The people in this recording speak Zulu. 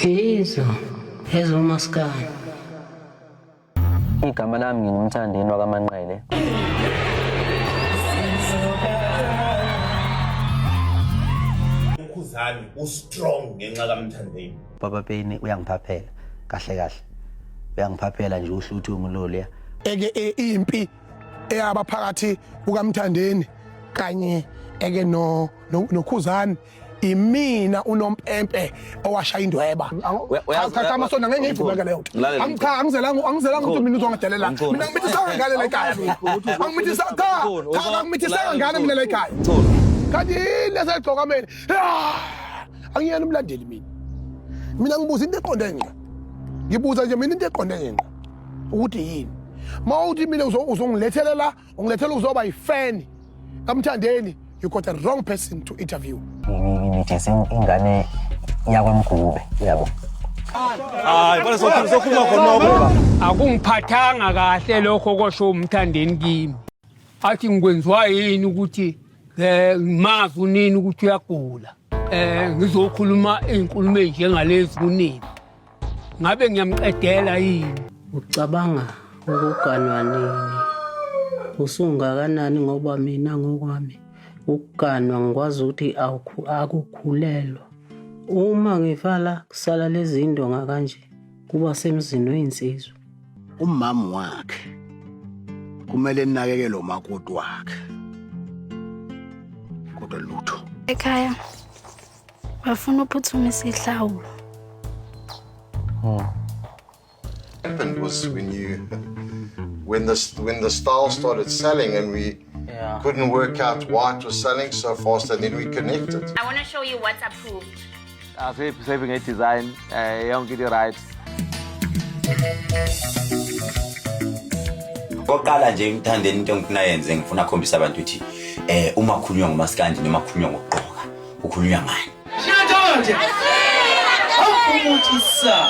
Hezo maskani. Igama lami ngingumthandeni wakaManqele. Ukhuzani ustrong ngenxa kaMthandeni. Baba Payne uyangiphaphela kahle kahle. Uyangiphaphela nje uhluthu umloli. Eke impi eyabaphakathi kukaMthandeni kanye eke noKhuzani imina uNompempe owashaya indweba. Cha amasonto ngeke ngivumeke leyo nto. Angizelanga ukuthi mina uzongidelela. Mina ngimithisa ngane la ekhaya. Angimithisa ngane mina la ekhaya. Kanti lesegcoka mina. Angiyena umlandeli mina. Mina ngibuza into eqonde ngqa. Ngibuza nje mina into eqonde ngqa. Ukuthi yini? Mawuthi mina uzongilethela ungilethela uzoba yifan kaMthandeni, you got the wrong person to interview. Ngithese ingane yakwaMgube yabo. Kodwa sokhuluma khona akungiphathanga kahle lokho kosho uMthandeni kimi. Athi ngikwenziwa yini ukuthi ngimazi unini ukuthi uyagula. Ngizokhuluma izinkulumo ezinjengalezi kunini. Ngabe ngiyamqedela yini? Ucabanga ukuganwa nini? Usungakanani ngoba mina ngokwami ukuganwa ngikwazi ukuthi akukhulelwa. Uma ngivala kusala lezi indonga kanje kuba semzini weinsizwa. Umama wakhe kumele enakekele umakoti wakhe. Kodwa lutho. Ekhaya bafuna uphuthumise ihlawulo. Happened was when the style started selling and we couldn't work out why it was selling so fast, and then we connected. I want to show you what's approved. Saving a design, young get it right. Oqala nje ngithandeni into engifuna yenze ngifuna khombisa abantu ukuthi uma khulunywa ngomaskandi noma khulunywa ngokuqoka ukhulunywa ngani. Shiyathola nje. Awumuntu isa.